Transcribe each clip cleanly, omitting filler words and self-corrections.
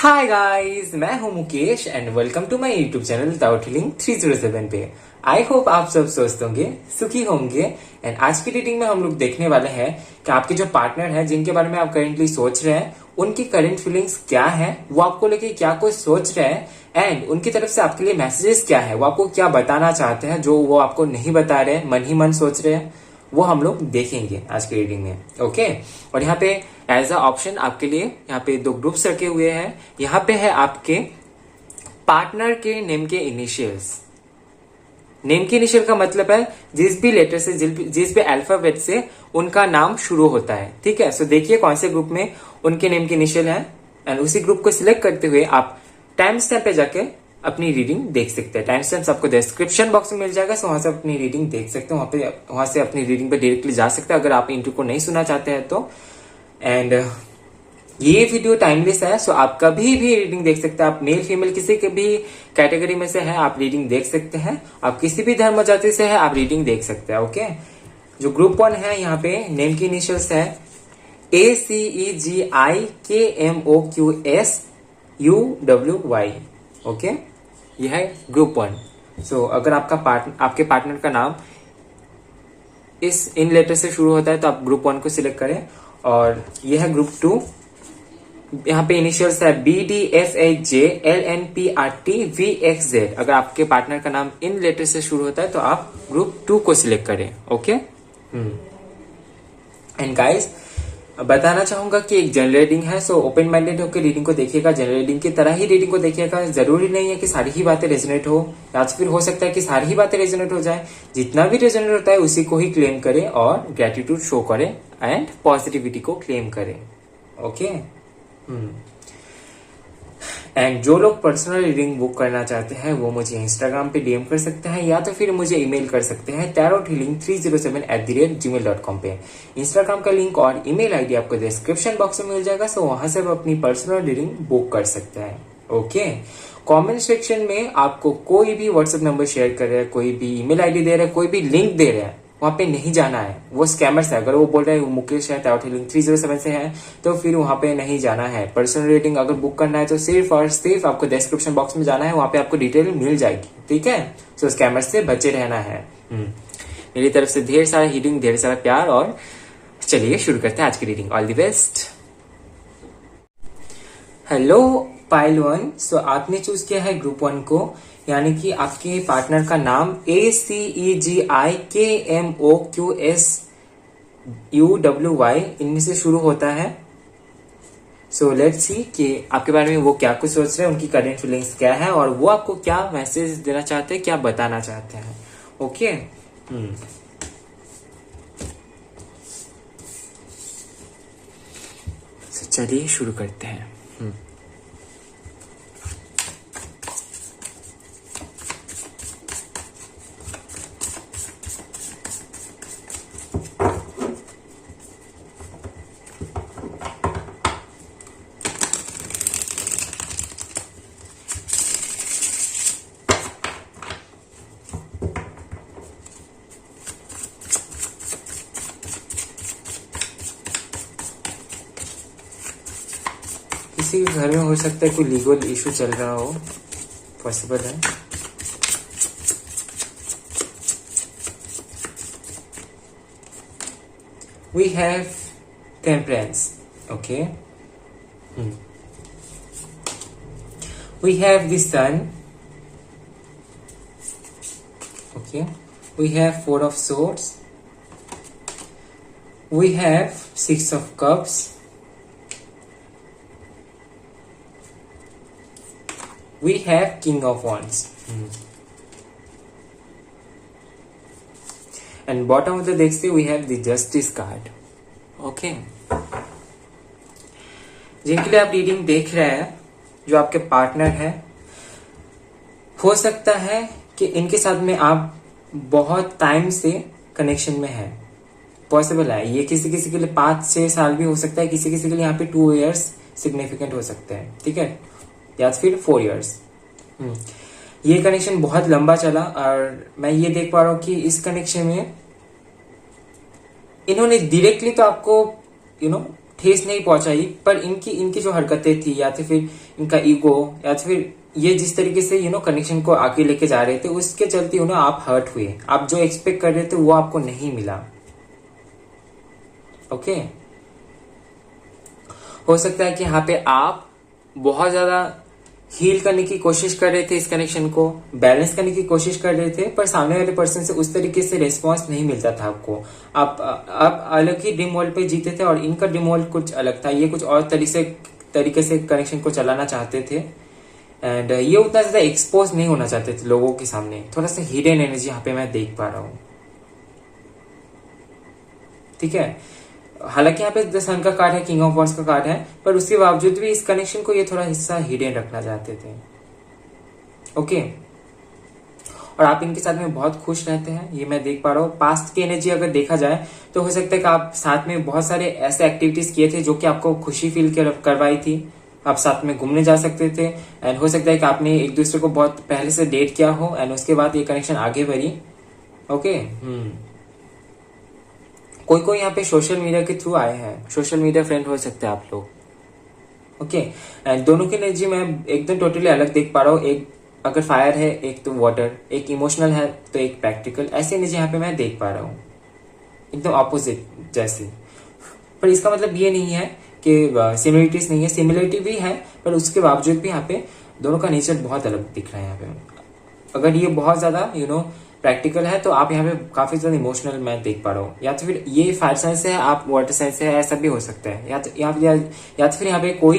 हाय guys, मैं हूं Mukesh and welcome to my YouTube channel tower healing 307 पे। आई होप आप सब स्वस्थ होंगे, सुखी होंगे। एंड आज की रीडिंग में हम लोग देखने वाले हैं कि आपके जो पार्टनर है, जिनके बारे में आप करेंटली सोच रहे हैं, उनकी करंट फीलिंग्स क्या है, वो आपको लेके क्या कुछ सोच रहे हैं एंड उनकी तरफ से आपके लिए मैसेजेस क्या है, वो आपको क्या बताना चाहते हैं जो वो आपको नहीं बता रहे, मन ही मन सोच रहे हैं। वो हम लोग देखेंगे आज की रीडिंग में। ओके, और यहाँ पे एज अ ऑप्शन आपके लिए यहाँ पे दो ग्रुप्स रखे हुए हैं। यहाँ पे है आपके पार्टनर के नेम के इनिशियल्स। नेम के इनिशियल का मतलब है जिस भी लेटर से, जिस भी अल्फाबेट से उनका नाम शुरू होता है। ठीक है, सो देखिए कौन से ग्रुप में उनके नेम के इनिशियल है एंड उसी ग्रुप को सिलेक्ट करते हुए आप टाइम स्टैम्प पे जाके अपनी रीडिंग देख सकते हैं। टाइम स्टैम्प आपको डिस्क्रिप्शन बॉक्स में मिल जाएगा, सो वहां से अपनी रीडिंग देख सकते हैं। वहां से अपनी रीडिंग पे डायरेक्टली जा सकते हैं अगर आप इंट्रो को नहीं सुनना चाहते हैं तो। एंड ये वीडियो टाइमलेस है, सो आप कभी भी रीडिंग देख सकते हैं। आप मेल फीमेल किसी के भी कैटेगरी में से है, आप रीडिंग देख सकते हैं। आप किसी भी धर्म जाति से है, आप रीडिंग देख सकते हैं। ओके, जो ग्रुप 1 है, यहाँ पे नेम की इनिशियल्स है ACEGIKMOQSUWY। ओके, यह है ग्रुप 1। सो अगर आपके पार्टनर का नाम इन लेटर से शुरू होता है तो आप ग्रुप 1 को सिलेक्ट करें। और यह है ग्रुप 2। यहाँ पे इनिशियल्स है BDFAJLNPRTVXZ। अगर आपके पार्टनर का नाम इन लेटर से शुरू होता है तो आप ग्रुप 2 को सिलेक्ट करें। ओके, एंड गाइस बताना चाहूंगा कि एक जनरल रीडिंग है, सो ओपन माइंडेड होकर रीडिंग को देखिएगा। जनरल रीडिंग की तरह ही रीडिंग को देखिएगा। जरूरी नहीं है कि सारी ही बातें रेजोनेट हो, या फिर हो सकता है कि सारी ही बातें रेजोनेट हो जाए। जितना भी रेजोनेट होता है उसी को ही क्लेम करें और ग्रेटिट्यूड शो करें एंड पॉजिटिविटी को क्लेम करें। ओके, एंड जो लोग पर्सनल रीडिंग बुक करना चाहते हैं वो मुझे इंस्टाग्राम पे डीएम कर सकते हैं, या तो फिर मुझे ईमेल कर सकते हैं tarothealing307@gmail.com पे। इंस्टाग्राम का लिंक और ईमेल आईडी आपको डिस्क्रिप्शन बॉक्स में मिल जाएगा, सो वहां से आप अपनी पर्सनल रीडिंग बुक कर सकते हैं। ओके, कमेंट सेक्शन में आपको कोई भी व्हाट्सएप नंबर शेयर कर रहा है, कोई भी ईमेल आईडी दे रहा है, कोई भी लिंक दे रहा है, वहां पे नहीं जाना है। वो स्कैमर्स है। अगर वो बोल रहे हैं वो मुकेश है, टावर हीलिंग 307 से है, तो फिर वहां पे नहीं जाना है। पर्सनल रीडिंग अगर बुक करना है तो सिर्फ और सिर्फ आपको डिस्क्रिप्शन बॉक्स में जाना है, वहां पे आपको डिटेल मिल जाएगी। ठीक है, सो स्कैमर्स से बचे रहना है। मेरी तरफ से ढेर सारा हीलिंग, ढेर सारा प्यार। और चलिए शुरू करते हैं आज की reading. All the best. Hello pile 1, सो आपने चूज किया है ग्रुप 1 को, यानी कि आपके पार्टनर का नाम ACEGIKMOQSUWY इनमें से शुरू होता है। सो लेट्स सी कि आपके बारे में वो क्या कुछ सोच रहे हैं, उनकी करंट फीलिंग्स क्या है और वो आपको क्या मैसेज देना चाहते हैं, क्या बताना चाहते हैं। ओके, चलिए शुरू करते हैं। किसी के घर में हो सकता है कोई लीगल इशू चल रहा हो, पॉसिबल है। We have temperance. Okay, we have the sun. Okay, we have 4 of swords. We have 6 of cups. We have king of wands. And bottom of the deck से we have the justice card. Okay, जिनके लिए आप reading देख रहे हैं, जो आपके partner है, हो सकता है कि इनके साथ में आप बहुत टाइम से कनेक्शन में है। पॉसिबल है ये किसी किसी के लिए 5-6 साल भी हो सकता है, किसी किसी के लिए यहाँ पे 2 years सिग्निफिकेंट हो सकते हैं। ठीक है, या फिर 4 years। ये कनेक्शन बहुत लंबा चला और मैं ये देख पा रहा हूं कि इस कनेक्शन में इन्होंने डायरेक्टली तो आपको ठेस नहीं पहुंचाई, पर इनकी इनकी जो हरकतें थी या तो फिर इनका ईगो या तो फिर ये जिस तरीके से कनेक्शन को आगे लेके जा रहे थे, उसके चलते आप हर्ट हुए। आप जो एक्सपेक्ट कर रहे थे वो आपको नहीं मिला। ओके, हो सकता है कि यहाँ पे आप बहुत ज्यादा हील करने की कोशिश कर रहे थे, इस कनेक्शन को बैलेंस करने की कोशिश कर रहे थे, पर सामने वाले पर्सन से उस तरीके से रिस्पॉन्स नहीं मिलता था आपको। आप अलग ही ड्रीम वर्ल्ड पे जीते थे और इनका ड्रीम वर्ल्ड कुछ अलग था। ये कुछ और तरीके से कनेक्शन को चलाना चाहते थे एंड ये उतना ज्यादा एक्सपोज नहीं होना चाहते थे लोगों के सामने। थोड़ा सा हिडन एनर्जी यहाँ पे मैं देख पा रहा हूँ। ठीक है, हालांकि यहाँ पे द सन का कार्ड है, किंग ऑफ वॉन्ड्स का कार्ड है, पर उसके बावजूद भी इस कनेक्शन को ये थोड़ा हिस्सा हिडन रखना चाहते थे। ओके, और आप इनके साथ में बहुत खुश रहते हैं, ये मैं देख पा रहा हूँ। पास्ट की एनर्जी अगर देखा जाए तो हो सकता है कि आप साथ में बहुत सारे ऐसे एक्टिविटीज किए थे जो कि आपको खुशी फील करवाई थी। आप साथ में घूमने जा सकते थे एंड हो सकता है कि आपने एक दूसरे को बहुत पहले से डेट किया हो एंड उसके बाद ये कनेक्शन आगे बढ़ी। ओके, कोई कोई यहाँ पे सोशल मीडिया के थ्रू आए हैं, सोशल मीडिया फ्रेंड हो सकते हैं आप लोग। ओके, एंड दोनों की एनर्जी मैं एकदम टोटली अलग देख पा रहा हूँ। एक अगर फायर है, एक तो वाटर, एक इमोशनल है तो एक प्रैक्टिकल, ऐसी एनर्जी यहाँ पे मैं देख पा रहा हूँ, एकदम ऑपोजिट जैसे। पर इसका मतलब ये नहीं है कि सिमिलरिटीज नहीं है, सिमिलरिटी भी है, पर उसके बावजूद भी यहाँ पे दोनों का नेचर बहुत अलग दिख रहा है। यहाँ पे अगर ये बहुत ज्यादा प्रैक्टिकल है तो आप यहाँ पे काफी ज्यादा इमोशनल मैं देख पा रहा हूँ। या तो फिर ये फायर साइंस है, आप वाटर साइंस है, ऐसा भी हो सकता है। या तो फिर यहाँ पे कोई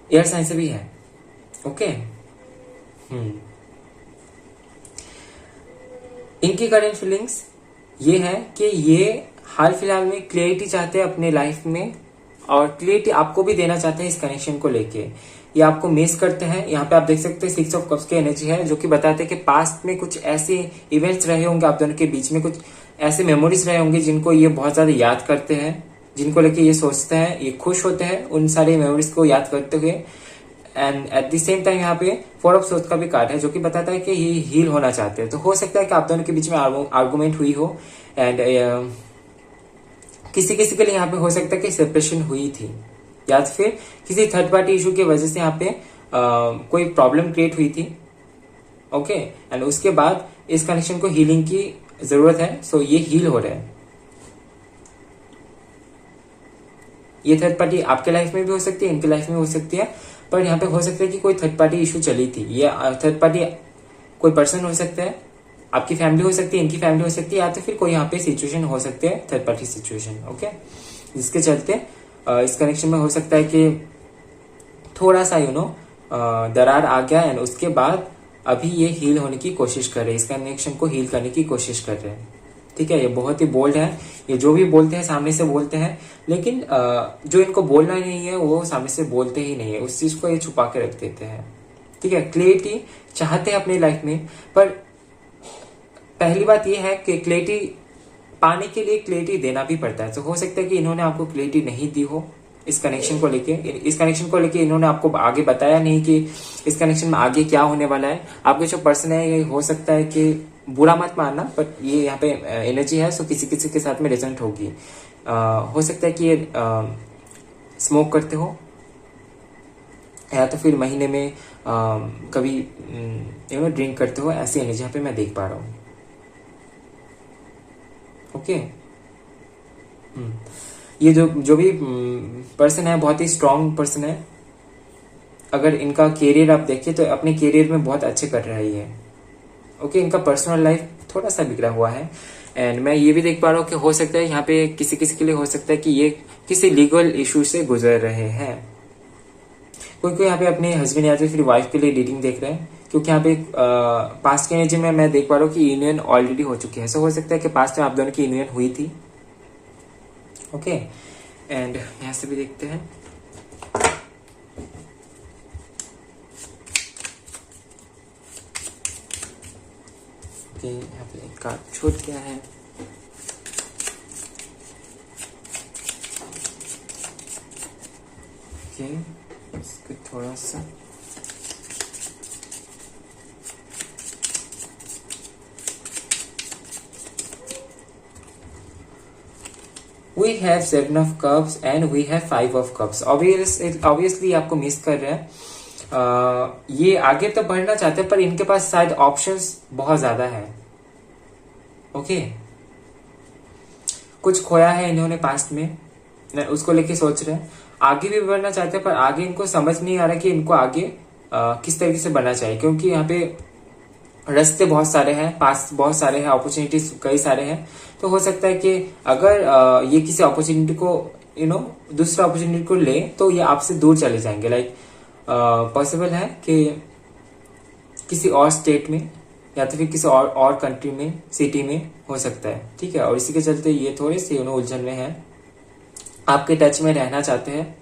एयर साइंस भी है। ओके, इनकी करंट फीलिंग्स ये है कि ये हाल फिलहाल में क्लियरिटी चाहते हैं अपने लाइफ में और क्लियरिटी आपको भी देना चाहते हैं इस कनेक्शन को लेके। ये आपको मिस करते हैं। यहाँ पे आप देख सकते हैं 6 ऑफ कप्स की एनर्जी है जो कि बताते हैं कि पास्ट में कुछ ऐसे इवेंट्स रहे होंगे आप दोनों के बीच में, कुछ ऐसे मेमोरीज रहे होंगे जिनको ये बहुत ज्यादा याद करते हैं, जिनको लेके ये सोचते हैं, ये खुश होते हैं उन सारे मेमोरीज को याद करते हुए। And at the same time यहाँ पे 4 ऑफ सोर्स का भी कार्ड है जो कि बताता है कि ये हील होना चाहते हैं। तो हो सकता है कि आप दोनों के बीच में आर्गुमेंट हुई हो एंड किसी किसी के लिए यहाँ पे हो सकता है कि सेपरेशन हुई थी या फिर किसी थर्ड पार्टी इशू की वजह से यहाँ पे कोई प्रॉब्लम क्रिएट हुई थी। ओके, एंड उसके बाद इस कनेक्शन को हीलिंग की जरूरत है। सो ये हील हो रहा है। ये थर्ड पार्टी आपके लाइफ में भी हो सकती है, इनके लाइफ में हो सकती है, पर यहाँ पे हो सकता है कि कोई थर्ड पार्टी इशू चली थी। ये थर्ड पार्टी कोई पर्सन हो सकता है, आपकी फैमिली हो सकती है, इनकी फैमिली हो सकती है, या तो फिर कोई यहाँ पे सिचुएशन हो सकती है, थर्ड पार्टी सिचुएशन। ओके, जिसके चलते इस कनेक्शन में हो सकता है कि थोड़ा सा दरार आ गया एंड उसके बाद अभी ये हील होने की कोशिश कर रहे हैं, इस कनेक्शन को हील करने की कोशिश कर रहे हैं। ठीक है, ये बहुत ही बोल्ड है, ये जो भी बोलते हैं सामने से बोलते हैं, लेकिन जो इनको बोलना नहीं है वो सामने से बोलते ही नहीं है, उस चीज को ये छुपा के रख देते हैं। ठीक है, क्लियरिटी चाहते हैं अपनी लाइफ में, पर पहली बात ये है कि क्लियरिटी पाने के लिए क्लियरिटी देना भी पड़ता है। तो हो सकता है कि इन्होंने आपको क्लियरिटी नहीं दी हो इस कनेक्शन को लेके। इस कनेक्शन को लेके इन्होंने आपको आगे बताया नहीं कि इस कनेक्शन में आगे क्या होने वाला है। आपके जो पर्सन है ये हो सकता है कि बुरा मत मानना, बट ये यहाँ पे एनर्जी है, सो किसी किसी के साथ में रेजोनेट होगी। हो सकता है कि ये स्मोक करते हो या तो फिर महीने में कभी ड्रिंक करते हो, ऐसी एनर्जी यहाँ पे मैं देख पा रहा हूँ। ओके, ये जो भी पर्सन है बहुत ही स्ट्रांग पर्सन है। अगर इनका कैरियर आप देखिए तो अपने कैरियर में बहुत अच्छे कर रहा है ये। ओके, इनका पर्सनल लाइफ थोड़ा सा बिगड़ा हुआ है एंड मैं ये भी देख पा रहा हूँ कि हो सकता है यहाँ पे किसी किसी के लिए हो सकता है कि ये किसी लीगल इशू से गुजर रहे हैं। कोई यहाँ पे अपने हस्बैंड या फिर वाइफ के लिए रीडिंग देख रहे हैं, क्योंकि यहाँ पे पास्ट की एनर्जी में मैं देख पा रहा हूँ कि यूनियन ऑलरेडी हो चुकी है। सो हो सकता है कि पास्ट में आप दोनों की यूनियन हुई थी। ओके, एंड यहां से भी देखते हैं। ओके, यहाँ पे एक कार्ड छूट गया है। ओके, इसको थोड़ा सा we have 7 of cups and we have 5 of cups। Obviously आपको मिस कर रहे हैं। ये आगे तो बढ़ना चाहते हैं पर इनके पास शायद ऑप्शंस बहुत ज्यादा है। ओके, कुछ खोया है इन्होंने पास्ट में, उसको लेके सोच रहे हैं। आगे भी बढ़ना चाहते हैं पर आगे इनको समझ नहीं आ रहा कि इनको आगे किस तरीके से बढ़ना चाहिए, क्योंकि यहाँ पे रास्ते बहुत सारे हैं, पास बहुत सारे हैं, अपॉर्चुनिटीज कई सारे हैं। तो हो सकता है कि अगर ये किसी अपॉर्चुनिटी को दूसरा अपॉर्चुनिटी को ले तो ये आपसे दूर चले जाएंगे। लाइक पॉसिबल है कि किसी और स्टेट में या तो फिर किसी और कंट्री में, सिटी में हो सकता है। ठीक है, और इसी के चलते ये थोड़े से उलझन में है, आपके टच में रहना चाहते हैं।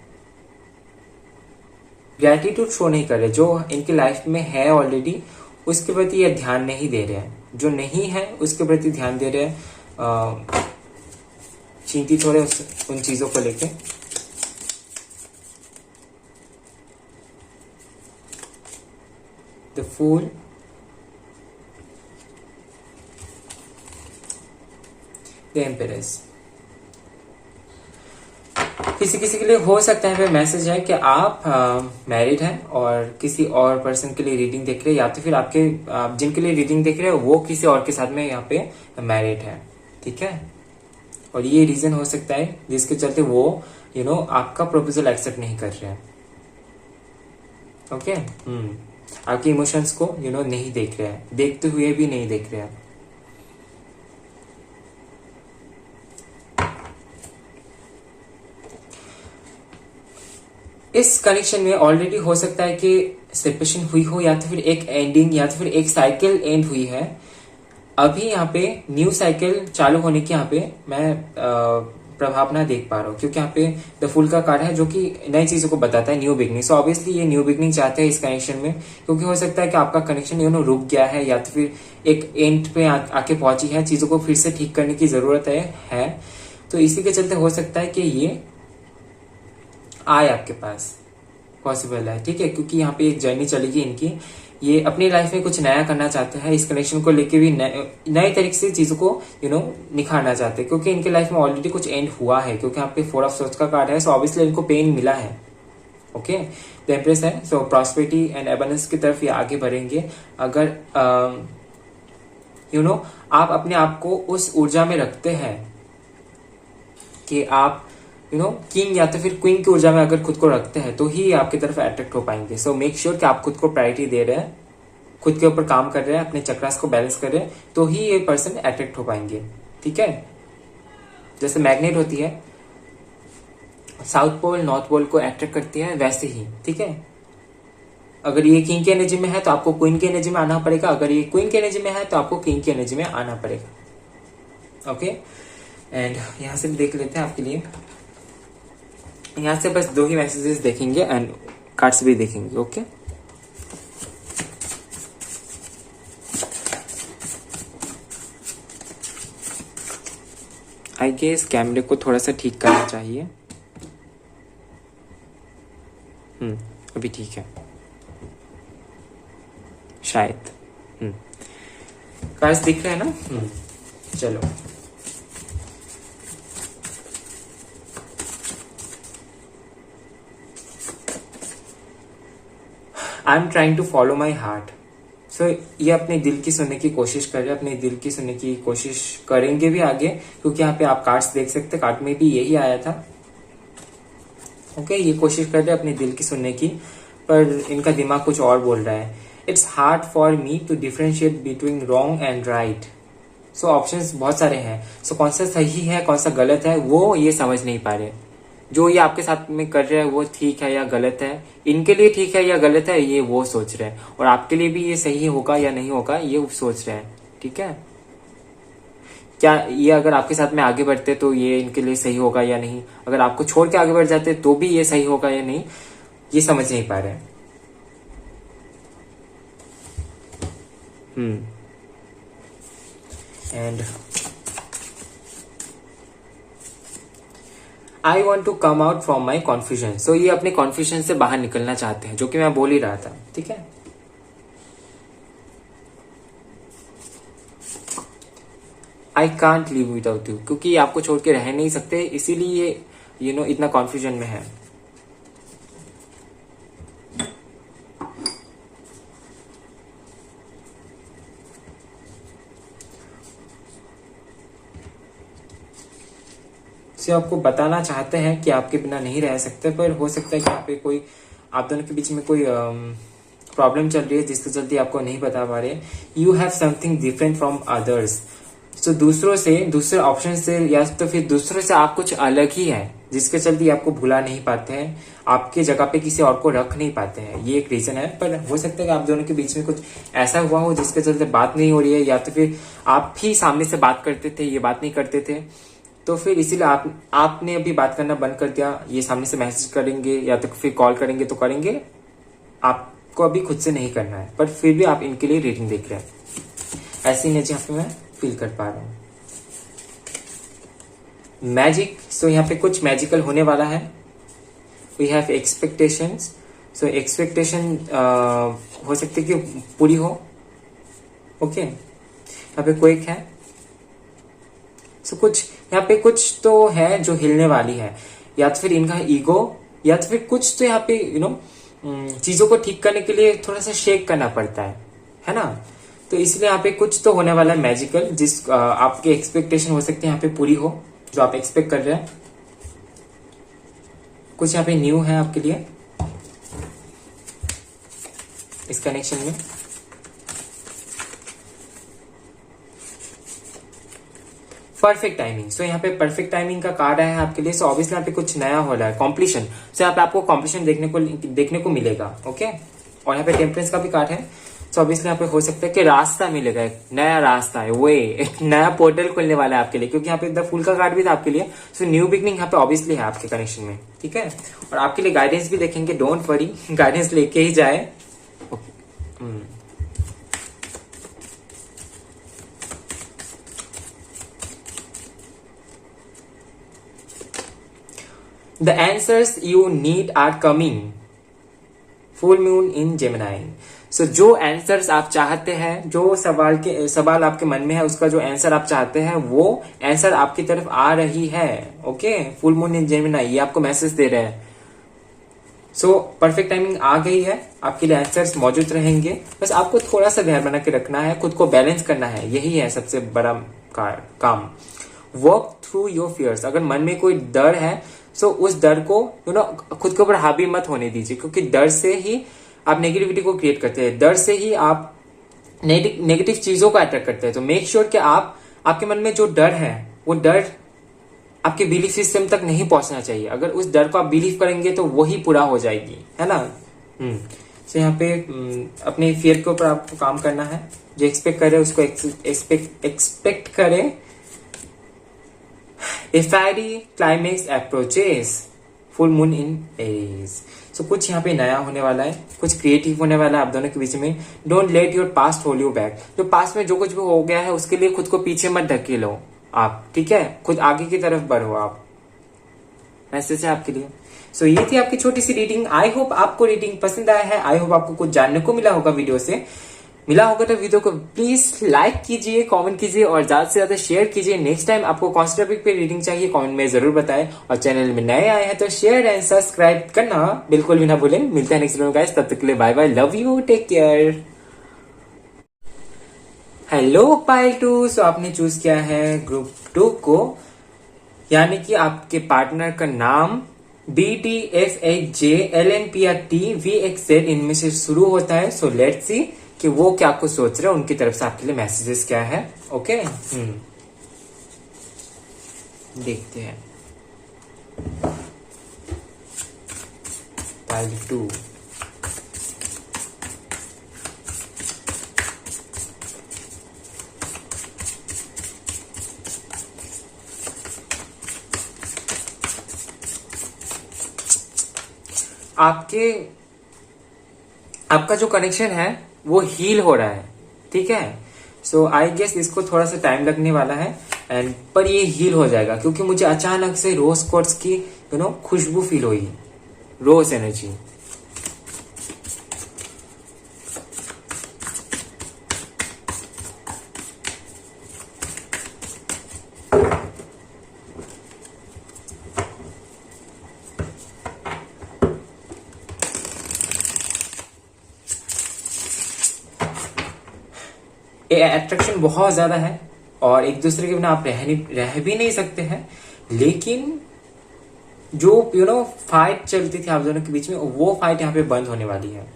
ग्रेटिट्यूड शो नहीं कर रहे, जो इनकी लाइफ में है ऑलरेडी उसके प्रति ये ध्यान नहीं दे रहे हैं, जो नहीं है उसके प्रति ध्यान दे रहे हैं। चिंतित हो रहे उन चीजों को लेके। The fool, the empress. किसी किसी के लिए हो सकता है मैसेज है कि आप मैरिड हैं और किसी और पर्सन के लिए रीडिंग देख रहे हैं, या तो फिर आपके जिनके लिए रीडिंग देख रहे हैं वो किसी और के साथ में यहाँ पे मैरिड है। ठीक है, और ये रीजन हो सकता है जिसके चलते वो आपका प्रपोजल एक्सेप्ट नहीं कर रहे हैं। ओके, आपके इमोशंस को नहीं देख रहे हैं, देखते हुए भी नहीं देख रहे हैं। इस कनेक्शन में ऑलरेडी हो सकता है कि सेपरेशन हुई हो, या तो फिर एक एंडिंग, या तो फिर एक साइकिल एंड हुई है। अभी यहाँ पे न्यू साइकिल चालू होने की यहाँ पे मैं प्रभाव ना देख पा रहा हूँ, क्योंकि यहाँ पे द फूल का कार्ड है जो कि नई चीजों को बताता है, न्यू बिगनिंग। सो ऑब्वियसली ये न्यू बिगनिंग चाहते हैं इस कनेक्शन में, क्योंकि हो सकता है कि आपका कनेक्शन रुक गया है, या तो फिर एक एंड पे आके पहुंची है, चीजों को फिर से ठीक करने की जरूरत है। तो इसी के चलते हो सकता है कि ये आए आपके पास, पॉसिबल है। ठीक है, क्योंकि यहाँ पे एक जर्नी चलेगी इनकी, ये अपनी लाइफ में कुछ नया करना चाहते हैं। इस कनेक्शन को लेके भी नए तरीके से चीजों को निखारना चाहते हैं, क्योंकि इनके लाइफ में ऑलरेडी कुछ एंड हुआ है, क्योंकि यहाँ पे 4 ऑफ सोर्ड्स का कार्ड है। सो ऑब्वियसली इनको पेन मिला है। ओके, द एम्प्रेस है। सो प्रॉस्पेरिटी एंड एबंडेंस की तरफ ये आगे बढ़ेंगे अगर आप अपने आप को उस ऊर्जा में रखते हैं कि आप किंग या तो फिर क्वीन की ऊर्जा में अगर खुद को रखते हैं तो ही आपकी तरफ अट्रैक्ट हो पाएंगे। सो मेक श्योर कि आप खुद को प्रायोरिटी दे रहे हैं, खुद के ऊपर काम कर रहे हैं, अपने चक्रास को बैलेंस कर रहे हैं, तो ही ये पर्सन अट्रैक्ट हो पाएंगे। ठीक है, जैसे मैग्नेट होती है, साउथ पोल नॉर्थ पोल को अट्रैक्ट करती है, वैसे ही। ठीक है, अगर ये किंग की एनर्जी में है तो आपको क्वीन की एनर्जी में आना पड़ेगा, अगर ये क्वीन की एनर्जी में है तो आपको किंग की एनर्जी में आना पड़ेगा। ओके, एंड यहां से भी देख लेते हैं आपके लिए। यहां से बस 2 ही मैसेजेस देखेंगे एंड कार्ड्स भी देखेंगे। ओके, आई गेस कैमरे को थोड़ा सा ठीक करना चाहिए। अभी ठीक है शायद। कार्ड्स दिख रहे हैं ना? चलो, I am trying to follow my heart. So ये अपने दिल की सुनने की कोशिश कर रहे हैं, अपने दिल की सुनने की कोशिश करेंगे भी आगे, क्योंकि यहाँ पे आप कार्ड्स देख सकते हैं, कार्ड में भी यही आया था। ओके, ये कोशिश कर रहे हैं अपने दिल की सुनने की, पर इनका दिमाग कुछ और बोल रहा है। It's hard for me to differentiate between wrong and right. So options बहुत सारे हैं, सो कौन सा सही है कौन सा गलत है वो ये समझ नहीं पा रहे। जो ये आपके साथ में कर रहे हैं वो ठीक है या गलत है, इनके लिए ठीक है या गलत है ये वो सोच रहे हैं, और आपके लिए भी ये सही होगा या नहीं होगा ये सोच रहे हैं। ठीक है, क्या ये अगर आपके साथ में आगे बढ़ते तो ये इनके लिए सही होगा या नहीं, अगर आपको छोड़ के आगे बढ़ जाते तो भी ये सही होगा या नहीं, ये समझ नहीं पा रहे हैं। And I want to come out from my confusion. So ये अपने कॉन्फ्यूजन से बाहर निकलना चाहते हैं, जो कि मैं बोल ही रहा था। ठीक है, I can't live without you, क्योंकि ये आपको छोड़ के रह नहीं सकते, इसीलिए ये इतना कॉन्फ्यूजन में है। से आपको बताना चाहते हैं कि आपके बिना नहीं रह सकते, पर हो सकता है कि यहाँ पे कोई आप दोनों के बीच में कोई प्रॉब्लम चल रही है जिसके चलते आपको नहीं बता पा रहे। You have something different from others. So दूसरों से, दूसरे ऑप्शन से या तो फिर दूसरों से आप कुछ अलग ही है, जिसके चलते आपको भुला नहीं पाते हैं, आपके जगह पे किसी और को रख नहीं पाते हैं। ये एक रीजन है। पर हो सकता है कि आप दोनों के बीच में कुछ ऐसा हुआ हो जिसके चलते बात नहीं हो रही है, या तो फिर आप ही सामने से बात करते थे, ये बात नहीं करते थे, तो फिर इसीलिए आपने अभी बात करना बंद कर दिया। ये सामने से मैसेज करेंगे या तो फिर कॉल करेंगे तो करेंगे, आपको अभी खुद से नहीं करना है, पर फिर भी आप इनके लिए रीडिंग देख रहे हैं। ऐसी एनर्जी यहाँ पे मैं फील कर पा रहा हूँ। मैजिक, सो यहाँ पे कुछ मैजिकल होने वाला है। We have expectations, so expectation हो सकती है कि पूरी हो। ओके, यहाँ पे कोई है, सो कुछ यहाँ पे कुछ तो है जो हिलने वाली है, या तो फिर इनका ईगो, या तो फिर कुछ तो यहाँ पे चीजों को ठीक करने के लिए थोड़ा सा शेक करना पड़ता है ना। तो इसलिए यहाँ पे कुछ तो होने वाला है मैजिकल, जिस आपके एक्सपेक्टेशन हो सकते हैं यहाँ पे पूरी हो, जो आप एक्सपेक्ट कर रहे हैं। कुछ यहाँ पे न्यू है आपके लिए इस कनेक्शन में। परफेक्ट टाइमिंग, सो यहाँ पे परफेक्ट टाइमिंग का कार्ड है आपके लिए। सो ऑब्वियसली यहाँ पे कुछ नया हो रहा है, कॉम्प्लीशन। सो यहाँ पे आपको कॉम्प्लीशन देखने को मिलेगा। ओके, और यहाँ पे टेम्परेंस का भी कार्ड है। सो ऑब्वियसली यहाँ पे हो सकता है कि रास्ता मिलेगा, एक नया रास्ता है, वे एक नया पोर्टल खुलने वाला है आपके लिए, क्योंकि यहाँ पे द फूल का कार्ड भी था आपके लिए। सो न्यू बिगनिंग यहाँ पे ऑब्वियसली है आपके कनेक्शन में, ठीक है। और आपके लिए गाइडेंस भी देखेंगे, डोंट वरी, गाइडेंस लेके ही जाए। The answers you need are coming. Full moon in Gemini. So जो आंसर्स आप चाहते हैं, जो सवाल आपके मन में है, उसका जो आंसर आप चाहते हैं वो आंसर आपकी तरफ आ रही है। Okay, full moon in Gemini, ये आपको मैसेज दे रहे हैं। सो परफेक्ट टाइमिंग आ गई है, आपके लिए आंसर्स मौजूद रहेंगे। बस आपको थोड़ा सा ध्यान बना के रखना है, खुद को बैलेंस करना है, यही है सबसे बड़ा काम। Work through your fears. अगर मन में कोई डर है, सो उस डर को खुद के ऊपर हावी मत होने दीजिए, क्योंकि डर से ही आप नेगेटिविटी को क्रिएट करते हैं, डर से ही आप नेगेटिव चीजों को अट्रैक्ट करते हैं। तो मेक श्योर कि आपके मन में जो डर है, वो डर आपके बिलीफ सिस्टम तक नहीं पहुंचना चाहिए। अगर उस डर को आप बिलीव करेंगे तो वही पूरा हो जाएगी, है ना। तो यहाँ पे अपने फियर के ऊपर आपको काम करना है। जो एक्सपेक्ट करे उसको एक्सपेक्ट करे। A fiery climax approaches, full moon in Aries. So कुछ यहाँ पे नया होने वाला है, कुछ क्रिएटिव होने वाला है आप दोनों के बीच में। Don't let your past hold you back. जो पास्ट में जो कुछ भी हो गया है उसके लिए खुद को पीछे मत ढकेलो आप, ठीक है। खुद आगे की तरफ बढ़ो आप, मैसेज है आपके लिए। सो ये थी आपकी छोटी सी रीडिंग। आई होप आपको रीडिंग पसंद आया है, आई होप आपको कुछ जानने को मिला होगा वीडियो से। मिला होगा तो वीडियो को प्लीज लाइक कीजिए, कमेंट कीजिए और ज्यादा से ज्यादा शेयर कीजिए। नेक्स्ट टाइम आपको कौन से टॉपिक पे रीडिंग चाहिए कमेंट में जरूर बताएं, और चैनल में नए आए हैं तो शेयर एंड सब्सक्राइब करना बिल्कुल भी ना भूलें। मिलते हैं नेक्स्ट वीडियो में गाइस, तब तक के लिए bye bye, love you, take care. Hello pile 2, so आपने चूज किया है ग्रुप 2 को, यानी कि आपके पार्टनर का नाम BTFHJLNPRTVXZ इनमें से शुरू होता है। सो लेट्स सी कि वो क्या कुछ सोच रहे हैं, उनकी तरफ से आपके लिए मैसेजेस क्या है। ओके, देखते हैं। पाइल 2, आपका जो कनेक्शन है वो हील हो रहा है, ठीक है। सो आई गेस इसको थोड़ा सा टाइम लगने वाला है, एंड पर ये हील हो जाएगा, क्योंकि मुझे अचानक से रोज क्वार्ट्ज की खुशबू फील हुई, रोज एनर्जी। अट्रैक्शन बहुत ज्यादा है और एक दूसरे के बिना आप रह भी नहीं सकते हैं, लेकिन जो फाइट चलती थी आप दोनों के बीच में, वो फाइट यहाँ पे बंद होने वाली है।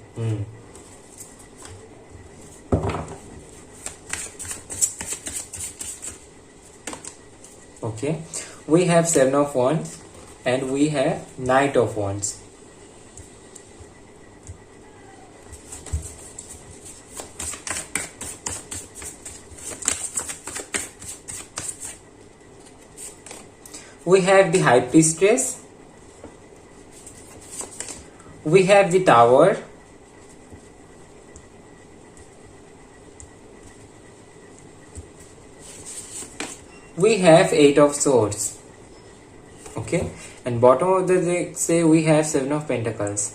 Okay, we have 7 of Wands and we have Knight of Wands. We have the High Priestess. We have the Tower. We have 8 of Swords. Okay, and bottom of the deck say we have 7 of Pentacles.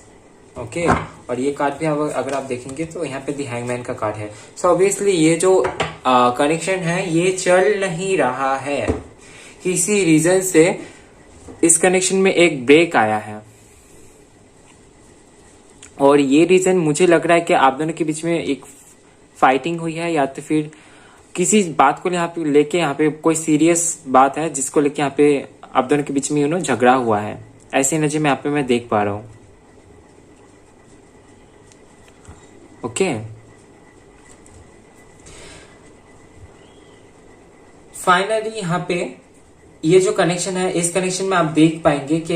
Okay, और ये card भी अगर आप देखेंगे तो यहाँ पे दी hangman का कार्ड है। सो ऑब्वियसली ये जो कनेक्शन है ये चल नहीं रहा है, किसी रीजन से इस कनेक्शन में एक ब्रेक आया है, और ये रीजन मुझे लग रहा है कि आप दोनों के बीच में एक फाइटिंग हुई है, या तो फिर किसी बात को लेके यहाँ पे कोई सीरियस बात है जिसको लेके यहाँ पे आप दोनों के बीच में झगड़ा हुआ है। ऐसी एनर्जी में यहाँ पे मैं देख पा रहा हूं। ओके, फाइनली यहाँ पे ये जो कनेक्शन है, इस कनेक्शन में आप देख पाएंगे कि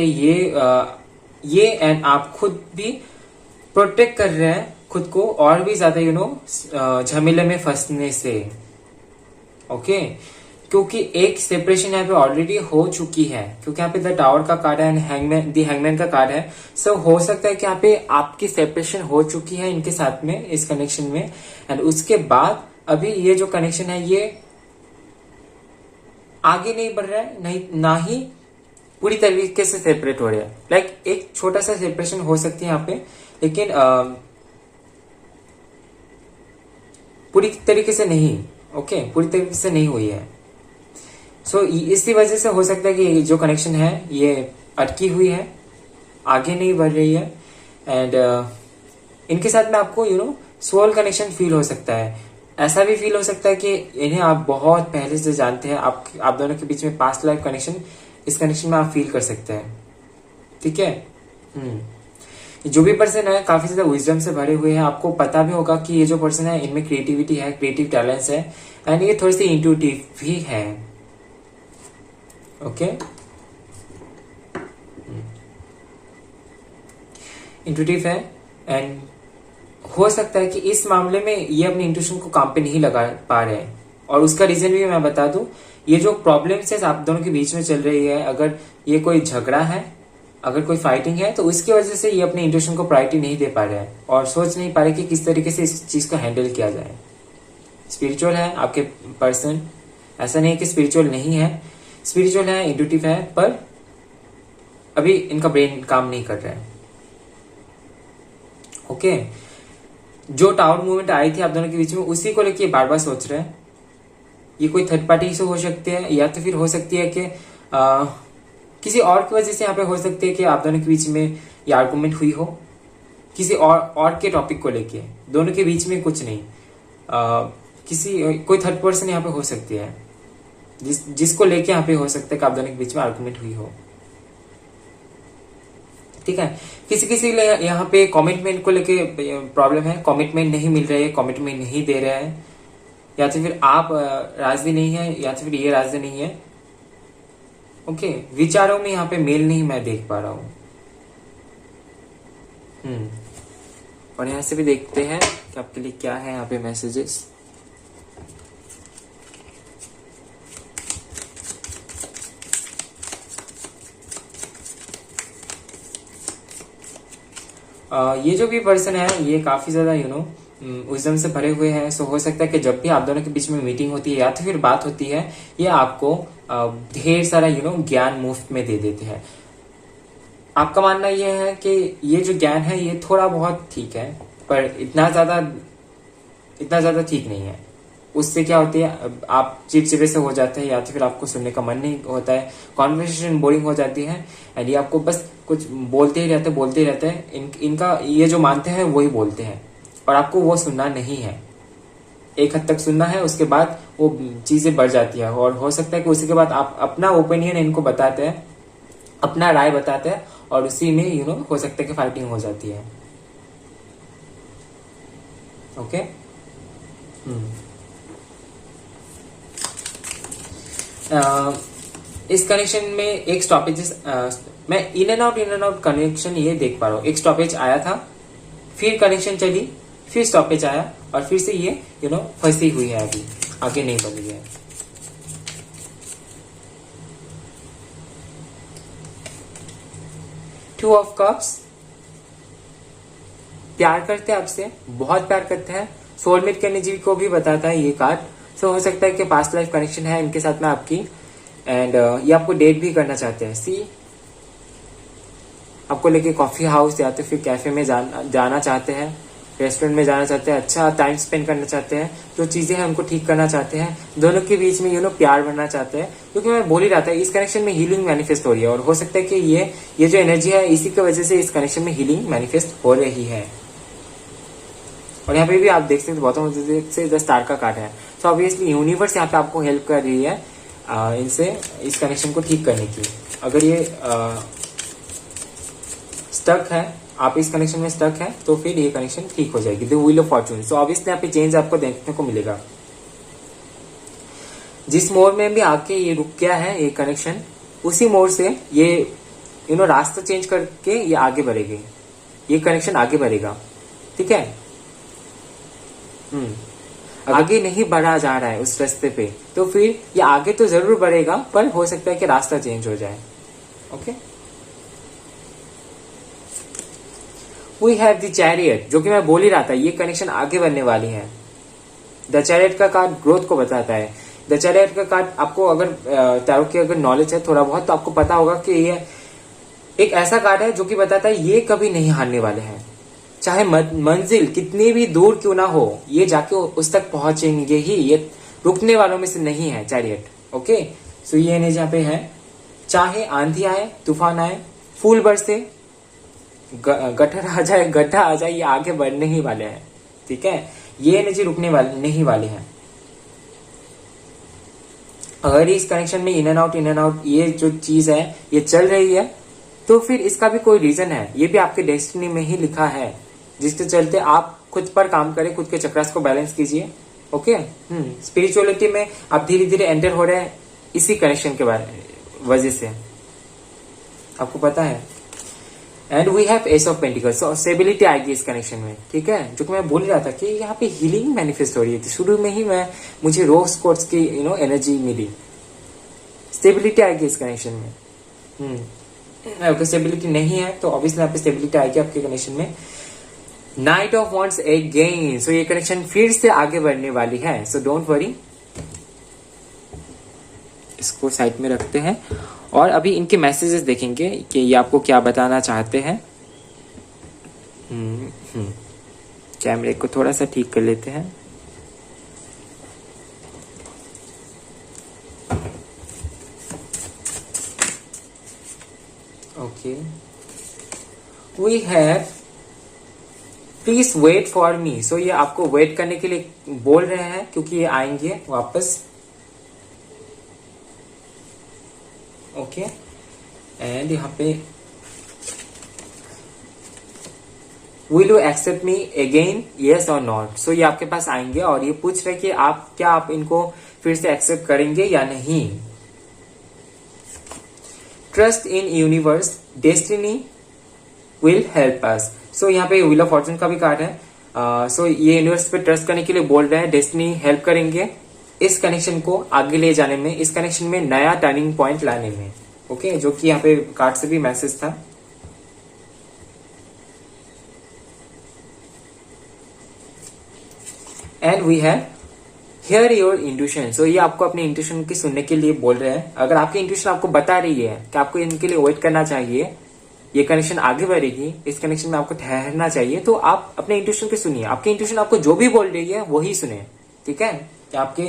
ये एंड आप खुद भी प्रोटेक्ट कर रहे हैं खुद को और भी ज्यादा झमेले में फंसने से। ओके, क्योंकि एक सेपरेशन यहाँ पे ऑलरेडी हो चुकी है, क्योंकि यहाँ पे द टावर का कार्ड है एंड हैंगमैन का कार्ड है। सो हो सकता है कि यहाँ पे आपकी सेपरेशन हो चुकी है इनके साथ में, इस कनेक्शन में, एंड उसके बाद अभी ये जो कनेक्शन है ये आगे नहीं बढ़ रहा है, नहीं ना ही पूरी तरीके से सेपरेट हो रहा है। लाइक एक छोटा सा सेपरेशन हो सकती है यहाँ पे, लेकिन पूरी तरीके से नहीं। ओके, पूरी तरीके से नहीं हुई है। सो इसी वजह से हो सकता है कि जो कनेक्शन है ये अटकी हुई है, आगे नहीं बढ़ रही है, एंड इनके साथ में आपको सोल कनेक्शन फील हो सकता है। ऐसा भी फील हो सकता है कि इन्हें आप बहुत पहले से जानते हैं, आप दोनों के बीच में पास्ट लाइफ कनेक्शन, इस कनेक्शन में आप फील कर सकते हैं। ठीक है, जो भी पर्सन है काफी ज्यादा विजडम से भरे हुए हैं। आपको पता भी होगा कि ये जो पर्सन है इनमें क्रिएटिविटी है, क्रिएटिव टैलेंट्स है, एंड ये थोड़ी सी इंट्यूटिव भी है। ओके, इंट्यूटिव है, एंड हो सकता है कि इस मामले में ये अपनी इंट्यूशन को काम पे नहीं लगा पा रहे हैं, और उसका रीजन भी मैं बता दूं, ये जो प्रॉब्लम्स है आप दोनों के बीच में चल रही है, अगर ये कोई झगड़ा है, अगर कोई फाइटिंग है, तो उसकी वजह से ये अपनी इंट्यूशन को प्रायोरिटी नहीं दे पा रहे हैं और सोच नहीं पा रहे कि किस तरीके से इस चीज को हैंडल किया जाए। स्पिरिचुअल है आपके पर्सन, ऐसा नहीं है कि स्पिरिचुअल नहीं है, स्पिरिचुअल है, इंट्यूटिव है, पर अभी इनका ब्रेन काम नहीं कर रहा है। ओके, जो टावर मूवमेंट आई थी आप दोनों के बीच में, उसी को लेके बार बार सोच रहे हैं। ये कोई थर्ड पार्टी से हो सकती है, या तो फिर हो सकती है कि किसी और की वजह से यहाँ पे हो सकती है कि आप दोनों के बीच में ये आर्गुमेंट हुई हो किसी और के टॉपिक को लेके, दोनों के बीच में कुछ नहीं, कोई थर्ड पर्सन यहाँ पे हो सकती है जिसको लेके यहाँ पे हो सकता है कि आप दोनों के बीच में आर्गुमेंट हुई हो। ठीक है, किसी यहाँ पे कमिटमेंट को लेके प्रॉब्लम है, कमिटमेंट नहीं मिल रही है, कमिटमेंट नहीं दे रहा है, या तो फिर आप राजी नहीं है, या तो फिर ये राजी नहीं है। ओके, विचारों में यहाँ पे मेल नहीं मैं देख पा रहा हूं। और यहां से भी देखते हैं कि आपके लिए क्या है यहाँ पे मैसेजेस। ये जो भी पर्सन है ये काफी ज्यादा विजडम से भरे हुए हैं। सो हो सकता है कि जब भी आप दोनों के बीच में मीटिंग होती है या तो फिर बात होती है, ये आपको ढेर सारा ज्ञान मुफ्त में दे देते हैं। आपका मानना ये है कि ये जो ज्ञान है ये थोड़ा बहुत ठीक है, पर इतना ज्यादा ठीक नहीं है। उससे क्या होती है, आप चिड़चिड़े से हो जाते हैं, या तो फिर आपको सुनने का मन नहीं होता है, कॉन्वर्सेशन बोरिंग हो जाती है, एंड ये आपको बस कुछ बोलते ही रहते हैं। इनका ये जो मानते हैं वही बोलते हैं और आपको वो सुनना नहीं है। एक हद तक सुनना है, उसके बाद वो चीजें बढ़ जाती है और हो सकता है कि उसी के बाद आप अपना ओपिनियन इनको बताते हैं, अपना राय बताते हैं और उसी में हो सकता है कि फाइटिंग हो जाती है। ओके। इस कनेक्शन में एक स्टॉपेज, मैं इन एंड आउट कनेक्शन ये देख पा रहा हूँ। एक स्टॉपेज आया था, फिर कनेक्शन चली, फिर स्टॉपेज आया और फिर से ये फंसी हुई है, अभी आगे नहीं बढ़ रही है। टू ऑफ कप्स, प्यार करते हैं आपसे, बहुत प्यार करते हैं, सोलमेट की एनर्जी को भी बताता है ये कार्ड। सो हो सकता है कि पास्ट लाइफ कनेक्शन है इनके साथ में आपकी, एंड ये आपको डेट भी करना चाहते हैं। सी, आपको लेके कॉफी हाउस या तो फिर कैफे में जाना चाहते हैं, रेस्टोरेंट में जाना चाहते हैं, अच्छा टाइम स्पेंड करना चाहते हैं, जो चीजें हैं उनको ठीक करना चाहते हैं, दोनों के बीच में प्यार बनना चाहते हैं। क्योंकि मैं बोल ही रहा था इस कनेक्शन में हीलिंग मैनिफेस्ट हो रही है और हो सकता है कि ये जो एनर्जी है इसी की वजह से इस कनेक्शन में हीलिंग मैनिफेस्ट हो रही है। और यहाँ पे भी आप देख सकते हैं बॉटम से 10 स्टार का कार्ड है। तो ऑब्वियसली यूनिवर्स यहाँ पे आपको हेल्प कर रही है इनसे इस कनेक्शन को ठीक करने की। अगर ये स्टक है, आप इस कनेक्शन में स्टक है, तो फिर ये कनेक्शन ठीक हो जाएगी। The wheel of Fortune. So obviously यहाँ पे चेंज आपको देखने को मिलेगा। जिस मोड़ में भी आके ये रुक गया है ये कनेक्शन, उसी मोड़ से ये रास्ता चेंज करके ये आगे बढ़ेगी, ये कनेक्शन आगे बढ़ेगा। ठीक है। आगे नहीं बढ़ा जा रहा है उस रास्ते पे, तो फिर ये आगे तो जरूर बढ़ेगा, पर हो सकता है कि रास्ता चेंज हो जाए। Okay. We have the chariot, जो कि मैं बोल ही रहा था ये कनेक्शन आगे बढ़ने वाली है। द चैरियट का कार्ड ग्रोथ को बताता है। द चैरियट का कार्ड आपको अगर टैरो की अगर नॉलेज है थोड़ा बहुत, तो आपको पता होगा कि ये एक ऐसा कार्ड है जो कि बताता है ये कभी नहीं हारने वाले हैं। चाहे मंजिल कितनी भी दूर क्यों ना हो, ये जाके उस तक पहुंचेंगे ही, ये रुकने वालों में से नहीं है चैरियट। ओके। सो ये एनर्जी यहाँ पे है। चाहे आंधी आए, तूफान आए, फूल बरसे, गटर आ जाए, गड्ढा आ जाए, ये आगे बढ़ने ही वाले हैं। ठीक है। ये एनर्जी रुकने वाले नहीं वाले हैं। अगर इस कनेक्शन में इन एंड आउट ये जो चीज है ये चल रही है, तो फिर इसका भी कोई रीजन है। ये भी आपके डेस्टिनी में ही लिखा है, जिसके चलते आप खुद पर काम करें, खुद के चक्रास को बैलेंस कीजिए। ओके। स्पिरिचुअलिटी में आप धीरे धीरे एंटर हो रहे हैं इसी कनेक्शन के वजह से, आपको पता है। And we have ace of pentacles. So stability आएगी इस कनेक्शन में। ठीक है। जो कि मैं बोल रहा था कि यहाँ पे हीलिंग मैनिफेस्ट हो रही है। शुरू में ही मुझे रोज कोर्ट्स की एनर्जी मिली। स्टेबिलिटी आएगी इस कनेक्शन में। अगर स्टेबिलिटी नहीं है तो ऑब्वियसली यहाँ पे स्टेबिलिटी आएगी आपके कनेक्शन में। Knight of wands again. So ये कनेक्शन फिर से आगे बढ़ने वाली है। सो डोंट वरी, इसको साइड में रखते हैं और अभी इनके मैसेजेस देखेंगे कि ये आपको क्या बताना चाहते हैं। कैमरे को थोड़ा सा ठीक कर लेते हैं। Okay. We have please wait for me. So ये आपको वेट करने के लिए बोल रहे हैं, क्योंकि ये आएंगे वापस। ओके। एंड यहाँ पे will you accept me again, yes और नॉट। सो ये आपके पास आएंगे और ये पूछ रहे कि आप इनको फिर से एक्सेप्ट करेंगे या नहीं। Trust in universe, destiny will help us. So यहाँ पे व्हील ऑफ फॉर्चून का भी कार्ड है। सो ये यूनिवर्स पे ट्रस्ट करने के लिए बोल रहे हैं, डेस्टिनी हेल्प करेंगे इस कनेक्शन को आगे ले जाने में, इस कनेक्शन में नया टर्निंग पॉइंट लाने में। ओके। जो कि यहाँ पे कार्ड से भी मैसेज था। And we have hear your intuition. So ये आपको अपने इंट्यूशन की सुनने के लिए बोल रहे हैं। अगर आपकी इंट्यूशन आपको बता रही है कि आपको इनके लिए वेट करना चाहिए, ये कनेक्शन आगे बढ़ेगी, इस कनेक्शन में आपको ठहरना चाहिए, तो आप अपने इंट्यूशन की सुनिए। आपकी इंट्यूशन आपको जो भी बोल रही है वही सुने। ठीक है। आपके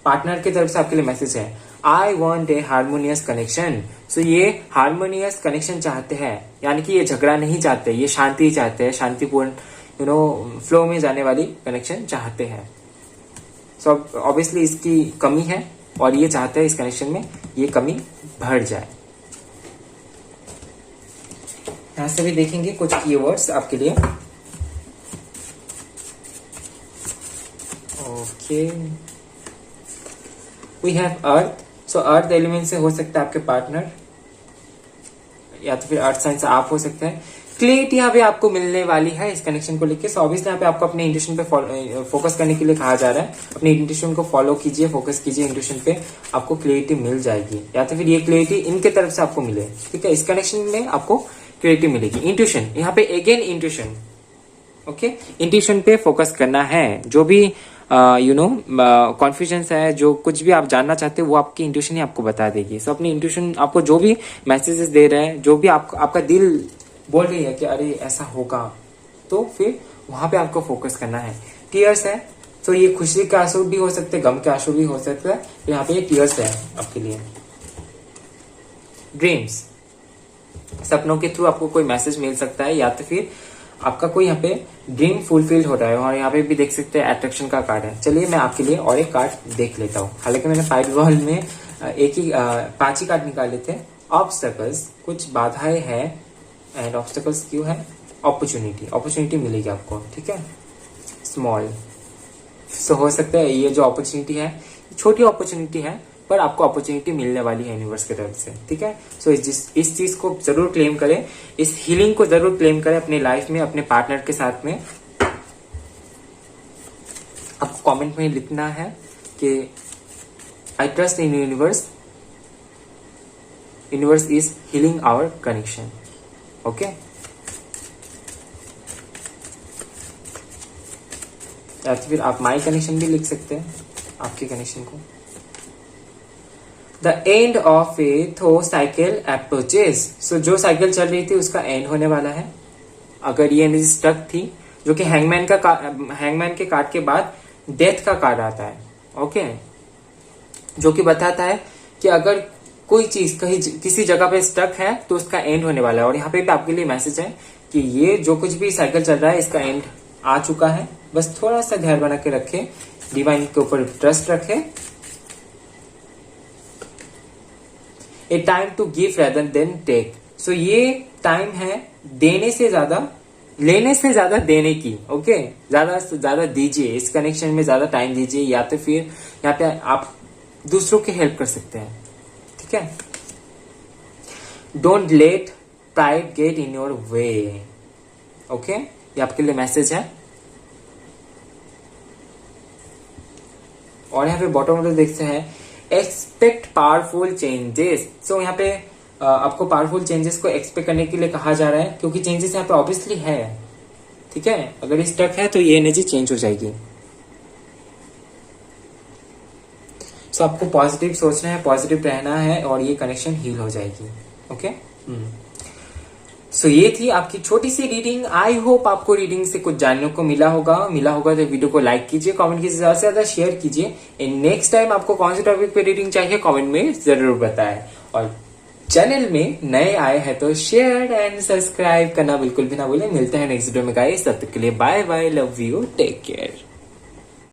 पार्टनर की तरफ से आपके लिए मैसेज है, I want a harmonious connection. So ये हार्मोनियस कनेक्शन चाहते हैं, यानी कि ये झगड़ा नहीं चाहते, ये शांति चाहते हैं, शांतिपूर्ण फ्लो में जाने वाली कनेक्शन चाहते हैं। सो ऑब्वियसली इसकी कमी है और ये चाहता है इस कनेक्शन में ये कमी भर जाए। यहां से भी देखेंगे कुछ कीवर्ड्स आपके लिए। Okay, we have earth. So earth element से हो सकता है आपके पार्टनर, या तो फिर अर्थ साइन से आप हो सकते हैं। क्लैरिटी यहाँ पे आपको मिलने वाली है इस कनेक्शन को लेकर। सो ऑब्वियसली यहाँ पे आपको अपने इंट्यूशन पे फोकस करने के लिए कहा जा रहा है। अपने इंट्यूशन को फॉलो कीजिए, फोकस कीजिए इंट्यूशन पे, आपको क्लैरिटी मिल जाएगी, या तो फिर ये क्लैरिटी इनके तरफ से आपको मिले। ठीक है, इस कनेक्शन में आपको क्लैरिटी मिलेगी। इंट्यूशन, यहाँ पे अगेन इंट्यूशन। ओके, इंट्यूशन पे फोकस करना है। जो भी कॉन्फ्यूजन है, जो कुछ भी आप जानना चाहते हो वो आपकी इंट्यूशन ही आपको बता देगी। सो अपनी इंट्यूशन आपको जो भी मैसेजेस दे रहे हैं, जो भी आपका दिल बोल रही है कि अरे ऐसा होगा, तो फिर वहां पे आपको फोकस करना है। टीयर्स है, तो ये खुशी के आंसू भी हो सकते हैं, गम के आंसू भी हो सकते हैं। तो यहाँ पे ये टीयर्स है आपके लिए। ड्रीम्स, सपनों के थ्रू आपको कोई मैसेज मिल सकता है, या तो फिर आपका कोई यहाँ पे ड्रीम फुलफिल हो रहा है। और यहाँ पे भी देख सकते हैं अट्रैक्शन का कार्ड है। चलिए मैं आपके लिए और एक कार्ड देख लेता हूँ। हालांकि मैंने 5 बॉल में एक ही 5 ही कार्ड निकाले थे। ऑब्स्टेकल्स, कुछ बाधाएं हैं। एंड ऑब्स्टेकल्स क्यों है? अपॉर्चुनिटी मिलेगी आपको। ठीक है, स्मॉल। सो हो सकता है ये जो अपॉर्चुनिटी है छोटी अपॉर्चुनिटी है, पर आपको अपॉर्चुनिटी मिलने वाली है यूनिवर्स की तरफ से। ठीक है, सो इस चीज को जरूर क्लेम करें, इस हीलिंग को जरूर क्लेम करें अपने लाइफ में, अपने पार्टनर के साथ में। आपको कमेंट में लिखना है कि I trust in universe, universe is healing our connection. Okay, या तो फिर आप माई कनेक्शन भी लिख सकते हैं, आपके कनेक्शन को। द एंड ऑफ ए थो साइकिल अप्रोचेस। सो जो साइकिल चल रही थी उसका एंड होने वाला है। अगर ये एनर्जी स्टक थी, जो कि हैंगमैन के कार्ड के बाद डेथ का कार्ड आता है। ओके, जो कि बताता है कि अगर कोई चीज कहीं किसी जगह पे स्टक है तो उसका एंड होने वाला है। और यहाँ पे भी आपके लिए मैसेज है कि ये जो कुछ भी साइकिल चल रहा है इसका एंड आ चुका है। बस थोड़ा सा ध्यान बना के रखे, डिवाइन के ऊपर ट्रस्ट रखे। A time to give rather than take. So ये टाइम है देने से ज्यादा, लेने से ज्यादा देने की। ओके, ज्यादा से ज्यादा दीजिए, इस कनेक्शन में ज्यादा टाइम दीजिए, या तो फिर यहाँ पे आप दूसरों की हेल्प कर सकते हैं। ठीक है, don't let pride get in your way. Okay, ये आपके लिए मैसेज है। और यहाँ पे बॉटम में देखते हैं एक्सपेक्ट पावरफुल चेंजेस। सो यहाँ पे आपको पावरफुल चेंजेस को एक्सपेक्ट करने के लिए कहा जा रहा है, क्योंकि चेंजेस यहाँ पे ऑब्वियसली है। ठीक है, अगर ये स्टक है तो ये एनर्जी चेंज हो जाएगी। सो आपको पॉजिटिव सोचना है, पॉजिटिव रहना है, और ये कनेक्शन हील हो जाएगी। ओके, सो ये थी आपकी छोटी सी रीडिंग। आई होप आपको रीडिंग से कुछ जानने को मिला होगा तो वीडियो को लाइक कीजिए, कमेंट कीजिए, ज्यादा से ज्यादा शेयर कीजिए। एंड नेक्स्ट टाइम आपको कौन से टॉपिक पे रीडिंग चाहिए कमेंट में जरूर बताएं। और चैनल में नए आए हैं तो शेयर एंड सब्सक्राइब करना बिल्कुल भी ना भूलें। मिलते हैं नेक्स्ट वीडियो में गाइस, तब तक के लिए bye bye, love you, take care.